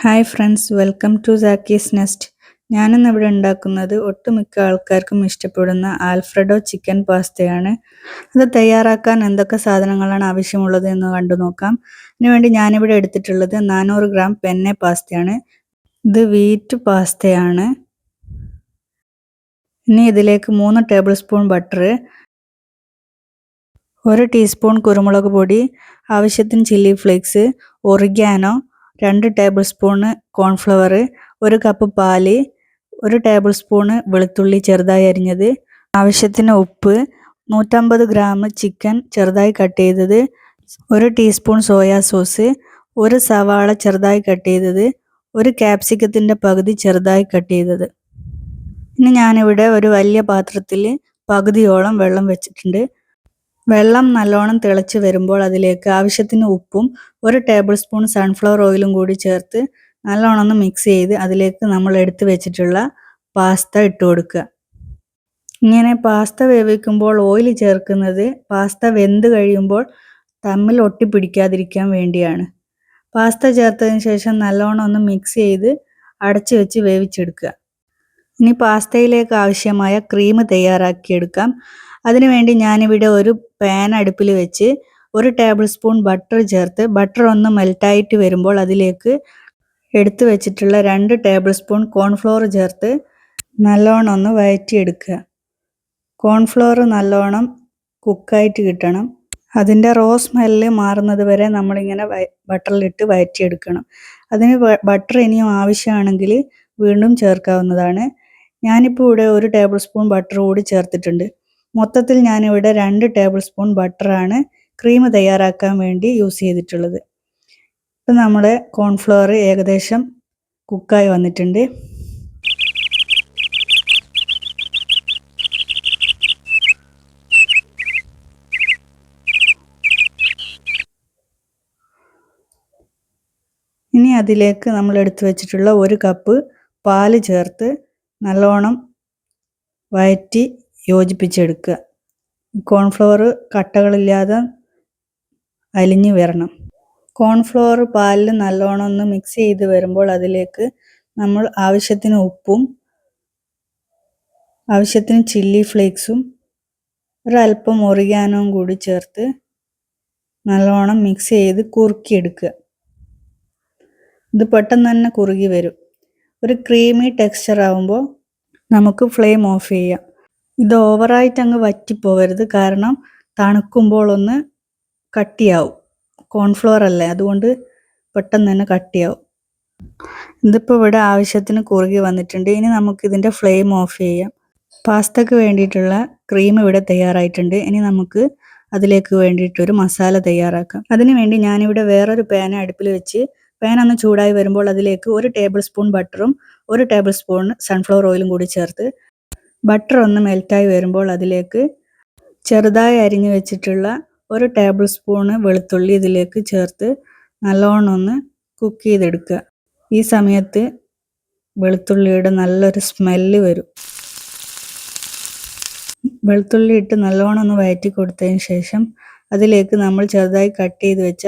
Hi friends, welcome to Sakki's nest. ഞാനിന്ന് ഇവിടെ ഉണ്ടാക്കുന്നത് ഒട്ടുമിക്ക ആൾക്കാർക്കും ഇഷ്ടപ്പെടുന്ന ആൽഫ്രെഡോ ചിക്കൻ പാസ്തയാണ്. അത് തയ്യാറാക്കാൻ എന്തൊക്കെ സാധനങ്ങളാണ് ആവശ്യമുള്ളത് എന്ന് കണ്ടു നോക്കാം. അതിനുവേണ്ടി ഞാനിവിടെ എടുത്തിട്ടുള്ളത് 400 ഗ്രാം പെന്നെ പാസ്തയാണ്. ഇത് വീറ്റ് പാസ്തയാണ്. ഇനി ഇതിലേക്ക് 3 ടേബിൾ സ്പൂൺ ബട്ടർ, 1 ടീസ്പൂൺ കുരുമുളക് പൊടി, ആവശ്യത്തിന് chilli flakes, oregano, 2 table spoon cornflour, 1 cup പാല്, 1 ടേബിൾ സ്പൂണ് വെളുത്തുള്ളി ചെറുതായി അരിഞ്ഞത്, ആവശ്യത്തിന് ഉപ്പ്, 150 ഗ്രാം ചിക്കൻ ചെറുതായി കട്ട് ചെയ്തത്, 1 ടീസ്പൂൺ സോയാ സോസ്, 1 സവാള ചെറുതായി കട്ട് ചെയ്തത്, 1 ക്യാപ്സിക്കത്തിൻ്റെ പകുതി ചെറുതായി കട്ട് ചെയ്തത്. ഇനി ഞാനിവിടെ ഒരു വലിയ പാത്രത്തിൽ പകുതിയോളം വെള്ളം വെച്ചിട്ടുണ്ട്. വെള്ളം നല്ലോണം തിളച്ച് വരുമ്പോൾ അതിലേക്ക് ആവശ്യത്തിന് ഉപ്പും 1 ടേബിൾ സ്പൂൺ സൺഫ്ലവർ ഓയിലും കൂടി ചേർത്ത് നല്ലോണം ഒന്ന് മിക്സ് ചെയ്ത് അതിലേക്ക് നമ്മൾ എടുത്തു വെച്ചിട്ടുള്ള പാസ്ത ഇട്ട് കൊടുക്കുക. ഇങ്ങനെ പാസ്ത വേവിക്കുമ്പോൾ ഓയിൽ ചേർക്കുന്നത് പാസ്ത വെന്ത് കഴിയുമ്പോൾ തമ്മിൽ ഒട്ടിപ്പിടിക്കാതിരിക്കാൻ വേണ്ടിയാണ്. പാസ്ത ചേർത്തതിന് ശേഷം നല്ലോണം ഒന്ന് മിക്സ് ചെയ്ത് അടച്ചു വെച്ച് വേവിച്ചെടുക്കുക. ഇനി പാസ്തയിലേക്ക് ആവശ്യമായ ക്രീം തയ്യാറാക്കിയെടുക്കാം. അതിനുവേണ്ടി ഞാനിവിടെ ഒരു പാൻ അടുപ്പിൽ വെച്ച് 1 ടേബിൾ സ്പൂൺ ബട്ടർ ചേർത്ത് ബട്ടർ ഒന്ന് മെൽറ്റായിട്ട് വരുമ്പോൾ അതിലേക്ക് എടുത്തു വെച്ചിട്ടുള്ള 2 ടേബിൾ സ്പൂൺ കോൺഫ്ലോർ ചേർത്ത് നല്ലോണം ഒന്ന് വഴറ്റിയെടുക്കുക. കോൺഫ്ലോർ നല്ലോണം കുക്കായിട്ട് കിട്ടണം. അതിൻ്റെ റോ സ്മെല്ല് മാറുന്നത് വരെ നമ്മളിങ്ങനെ ബട്ടറിലിട്ട് വഴറ്റിയെടുക്കണം. അതിന് ബട്ടർ ഇനിയും ആവശ്യമാണെങ്കിൽ വീണ്ടും ചേർക്കാവുന്നതാണ്. ഞാനിപ്പോൾ ഇവിടെ 1 ടേബിൾ സ്പൂൺ ബട്ടർ കൂടി ചേർത്തിട്ടുണ്ട്. മൊത്തത്തിൽ ഞാനിവിടെ 2 ടേബിൾ സ്പൂൺ ബട്ടറാണ് ക്രീം തയ്യാറാക്കാൻ വേണ്ടി യൂസ് ചെയ്തിട്ടുള്ളത്. ഇപ്പം നമ്മുടെ കോൺഫ്ലവർ ഏകദേശം കുക്കായി വന്നിട്ടുണ്ട്. ഇനി അതിലേക്ക് നമ്മൾ എടുത്തു വെച്ചിട്ടുള്ള 1 കപ്പ് പാല് ചേർത്ത് നല്ലോണം വഴറ്റി യോജിപ്പിച്ചെടുക്കുക. കോൺഫ്ലവർ കട്ടകളില്ലാതെ അലിഞ്ഞു വരണം. കോൺഫ്ലവർ പാലിൽ നല്ലോണം ഒന്ന് മിക്സ് ചെയ്ത് വരുമ്പോൾ അതിലേക്ക് നമ്മൾ ആവശ്യത്തിന് ഉപ്പും ആവശ്യത്തിന് ചില്ലി ഫ്ലേക്സും ഒരല്പം ഒറിഗാനോയും കൂടി ചേർത്ത് നല്ലോണം മിക്സ് ചെയ്ത് കുറുക്കിയെടുക്കുക. ഇത് പെട്ടെന്ന് തന്നെ കുറുകി വരും. ഒരു ക്രീമി ടെക്സ്ചർ ആകുമ്പോൾ നമുക്ക് ഫ്ലെയിം ഓഫ് ചെയ്യാം. ഇത് ഓവറായിട്ട് അങ്ങ് വറ്റിപ്പോകരുത്, കാരണം തണുക്കുമ്പോൾ ഒന്ന് കട്ടിയാവും. കോൺഫ്ലവർ അല്ലേ, അതുകൊണ്ട് പെട്ടെന്ന് തന്നെ കട്ടിയാവും. ഇതിപ്പോൾ ഇവിടെ ആവശ്യത്തിന് കുറുകി വന്നിട്ടുണ്ട്. ഇനി നമുക്കിതിൻ്റെ ഫ്ലെയിം ഓഫ് ചെയ്യാം. പാസ്തയ്ക്ക് വേണ്ടിയിട്ടുള്ള ക്രീം ഇവിടെ തയ്യാറായിട്ടുണ്ട്. ഇനി നമുക്ക് അതിലേക്ക് വേണ്ടിയിട്ടൊരു മസാല തയ്യാറാക്കാം. അതിനുവേണ്ടി ഞാനിവിടെ വേറൊരു പാൻ അടുപ്പിൽ വെച്ച് പാൻ ഒന്ന് ചൂടായി വരുമ്പോൾ അതിലേക്ക് 1 ടേബിൾ സ്പൂൺ ബട്ടറും 1 ടേബിൾ സ്പൂൺ സൺഫ്ലവർ ഓയിലും കൂടി ചേർത്ത് ബട്ടർ ഒന്ന് മെൽറ്റായി വരുമ്പോൾ അതിലേക്ക് ചെറുതായി അരിഞ്ഞു വെച്ചിട്ടുള്ള 1 ടേബിൾ സ്പൂണ് വെളുത്തുള്ളി ഇതിലേക്ക് ചേർത്ത് നല്ലോണം ഒന്ന് കുക്ക് ചെയ്തെടുക്കുക. ഈ സമയത്ത് വെളുത്തുള്ളിയുടെ നല്ലൊരു സ്മെല്ല് വരും. വെളുത്തുള്ളി ഇട്ട് നല്ലോണം ഒന്ന് വഴറ്റി കൊടുത്തതിന് ശേഷം അതിലേക്ക് നമ്മൾ ചെറുതായി കട്ട് ചെയ്ത് വെച്ച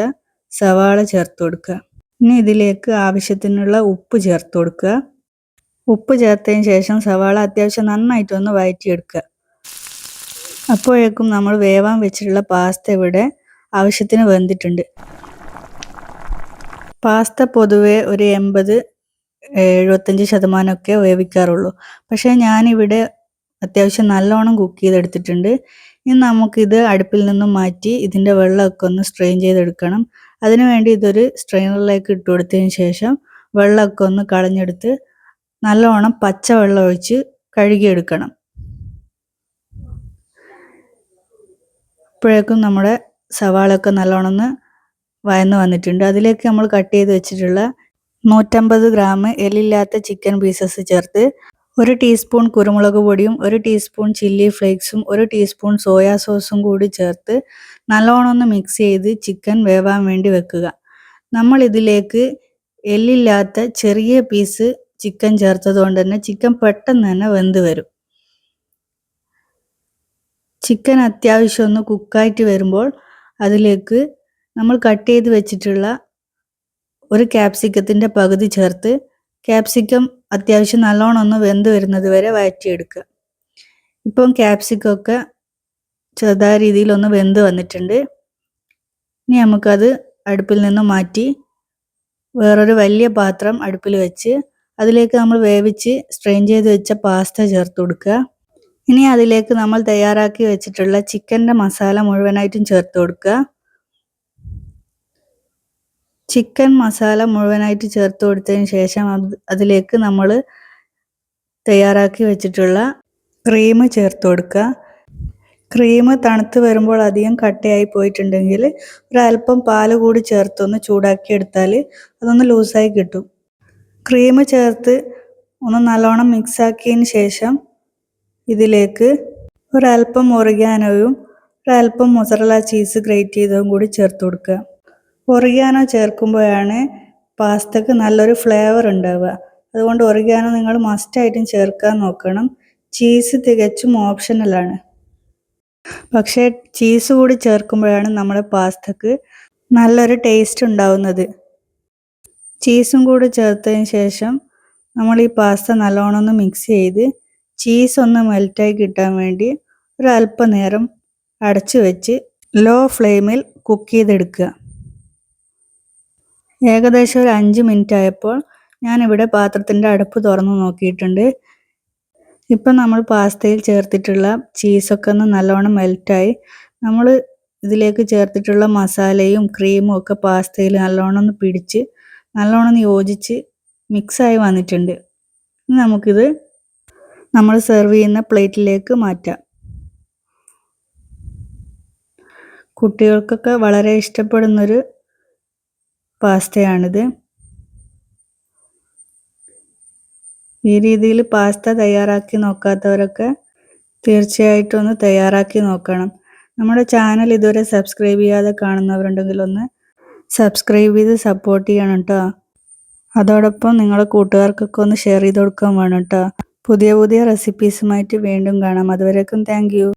സവാള ചേർത്ത് കൊടുക്കുക. ഇനി ഇതിലേക്ക് ആവശ്യത്തിനുള്ള ഉപ്പ് ചേർത്ത് കൊടുക്കുക. ഉപ്പ് ചേർത്തതിന് ശേഷം സവാള അത്യാവശ്യം നന്നായിട്ടൊന്ന് വഴറ്റിയെടുക്കുക. അപ്പോഴേക്കും നമ്മൾ വേവാൻ വെച്ചിട്ടുള്ള പാസ്ത ഇവിടെ ആവശ്യത്തിന് വെന്തിട്ടുണ്ട്. പാസ്ത പൊതുവെ ഒരു 80-75% വേവിക്കാറുള്ളൂ. പക്ഷേ ഞാനിവിടെ അത്യാവശ്യം നല്ലോണം കുക്ക് ചെയ്തെടുത്തിട്ടുണ്ട്. ഇനി നമുക്കിത് അടുപ്പിൽ നിന്നും മാറ്റി ഇതിൻ്റെ വെള്ളമൊക്കെ ഒന്ന് സ്ട്രെയിൻ ചെയ്തെടുക്കണം. അതിനുവേണ്ടി ഇതൊരു സ്ട്രെയിനറിലേക്ക് ഇട്ട് കൊടുത്തതിന് ശേഷം വെള്ളമൊക്കെ ഒന്ന് കളഞ്ഞെടുത്ത് നല്ലോണം പച്ചവെള്ളം ഒഴിച്ച് കഴുകിയെടുക്കണം. അപ്പോഴേക്കും നമ്മുടെ സവാളയൊക്കെ നല്ലോണം ഒന്ന് വഴന്ന് വന്നിട്ടുണ്ട്. അതിലേക്ക് നമ്മൾ കട്ട് ചെയ്ത് വെച്ചിട്ടുള്ള 150 ഗ്രാം എല്ലില്ലാത്ത ചിക്കൻ പീസസ് ചേർത്ത് 1 ടീസ്പൂൺ കുരുമുളക് പൊടിയും 1 ടീസ്പൂൺ ചില്ലി ഫ്ലേക്സും 1 ടീസ്പൂൺ സോയാ സോസും കൂടി ചേർത്ത് നല്ലോണം ഒന്ന് മിക്സ് ചെയ്ത് ചിക്കൻ വേവാൻ വേണ്ടി വെക്കുക. നമ്മൾ ഇതിലേക്ക് എല്ലില്ലാത്ത ചെറിയ പീസ് ചിക്കൻ ചേർത്തത് കൊണ്ട് തന്നെ ചിക്കൻ പെട്ടെന്ന് തന്നെ വെന്ത് വരും. ചിക്കൻ അത്യാവശ്യം ഒന്ന് കുക്കായിട്ട് വരുമ്പോൾ അതിലേക്ക് നമ്മൾ കട്ട് ചെയ്ത് വെച്ചിട്ടുള്ള ഒരു ക്യാപ്സിക്കത്തിൻ്റെ പകുതി ചേർത്ത് ക്യാപ്സിക്കം അത്യാവശ്യം നല്ലോണം ഒന്ന് വെന്ത് വരുന്നത് വരെ വഴറ്റിയെടുക്കുക. ഇപ്പം ക്യാപ്സിക്കമൊക്കെ ചെറുതായ രീതിയിൽ ഒന്ന് വെന്ത് വന്നിട്ടുണ്ട്. ഇനി നമുക്കത് അടുപ്പിൽ നിന്ന് മാറ്റി വേറൊരു വലിയ പാത്രം അടുപ്പിൽ വെച്ച് അതിലേക്ക് നമ്മൾ വേവിച്ച് സ്ട്രെയിൻ ചെയ്ത് വെച്ച പാസ്ത ചേർത്ത് കൊടുക്കുക. ഇനി അതിലേക്ക് നമ്മൾ തയ്യാറാക്കി വെച്ചിട്ടുള്ള ചിക്കൻ്റെ മസാല മുഴുവനായിട്ടും ചേർത്ത് കൊടുക്കുക. ചിക്കൻ മസാല മുഴുവനായിട്ട് ചേർത്ത് കൊടുത്തതിന് ശേഷം അതിലേക്ക് നമ്മൾ തയ്യാറാക്കി വെച്ചിട്ടുള്ള ക്രീം ചേർത്ത് കൊടുക്കുക. ക്രീം തണുത്ത് വരുമ്പോൾ അധികം കട്ടയായി പോയിട്ടുണ്ടെങ്കിൽ ഒരല്പം പാൽ കൂടി ചേർത്തൊന്ന് ചൂടാക്കി എടുത്താൽ അതൊന്ന് ലൂസായി കിട്ടും. ക്രീം ചേർത്ത് ഒന്ന് നല്ലോണം മിക്സാക്കിയതിന് ശേഷം ഇതിലേക്ക് ഒരല്പം ഒറിഗാനോയും ഒരല്പം മൊസറല്ല ചീസ് ഗ്രേറ്റ് ചെയ്തതും കൂടി ചേർത്ത് കൊടുക്കുക. ഒറിഗാനോ ചേർക്കുമ്പോഴാണ് പാസ്തക്ക് നല്ലൊരു ഫ്ലേവർ ഉണ്ടാവുക. അതുകൊണ്ട് ഒറിഗാനോ നിങ്ങൾ മസ്റ്റായിട്ടും ചേർക്കാൻ നോക്കണം. ചീസ് തികച്ചും ഓപ്ഷണലാണ്. പക്ഷേ ചീസ് കൂടി ചേർക്കുമ്പോഴാണ് നമ്മുടെ പാസ്തക്ക് നല്ലൊരു ടേസ്റ്റ് ഉണ്ടാവുന്നത്. ചീസും കൂടി ചേർത്തതിന് ശേഷം നമ്മൾ ഈ പാസ്ത നല്ലോണം ഒന്ന് മിക്സ് ചെയ്ത് ചീസ് ഒന്ന് മെൽറ്റായി കിട്ടാൻ വേണ്ടി ഒരല്പം നേരം അടച്ചു വെച്ച് ലോ ഫ്ലെയിമിൽ കുക്ക് ചെയ്തെടുക്കുക. ഏകദേശം ഒരു 5 മിനിറ്റ് ആയപ്പോൾ ഞാനിവിടെ പാത്രത്തിൻ്റെ അടുപ്പ് തുറന്ന് നോക്കിയിട്ടുണ്ട്. ഇപ്പം നമ്മൾ പാസ്തയിൽ ചേർത്തിട്ടുള്ള ചീസൊക്കെ ഒന്ന് നല്ലോണം മെൽറ്റായി. നമ്മൾ ഇതിലേക്ക് ചേർത്തിട്ടുള്ള മസാലയും ക്രീമും ഒക്കെ പാസ്തയിൽ നല്ലോണം ഒന്ന് പിടിച്ച് നല്ലോണം യോജിച്ച് മിക്സായി വന്നിട്ടുണ്ട്. ഇനി നമുക്കിത് നമ്മൾ സെർവ് ചെയ്യുന്ന പ്ലേറ്റിലേക്ക് മാറ്റാം. കുട്ടികൾക്കൊക്കെ വളരെ ഇഷ്ടപ്പെടുന്നൊരു പാസ്തയാണിത്. ഈ രീതിയിൽ പാസ്ത തയ്യാറാക്കി നോക്കാത്തവരൊക്കെ തീർച്ചയായിട്ടും ഒന്ന് തയ്യാറാക്കി നോക്കണം. നമ്മുടെ ചാനൽ ഇതുവരെ സബ്സ്ക്രൈബ് ചെയ്യാതെ കാണുന്നവരുണ്ടെങ്കിൽ ഒന്ന് സബ്സ്ക്രൈബ് ചെയ്ത് സപ്പോർട്ട് ചെയ്യണം കേട്ടോ. അതോടൊപ്പം നിങ്ങളുടെ കൂട്ടുകാർക്കൊക്കെ ഒന്ന് ഷെയർ ചെയ്ത് കൊടുക്കാൻ വേണം കേട്ടോ. പുതിയ പുതിയ റെസിപ്പീസുമായിട്ട് വീണ്ടും കാണാം. അതുവരേക്കും താങ്ക് യു.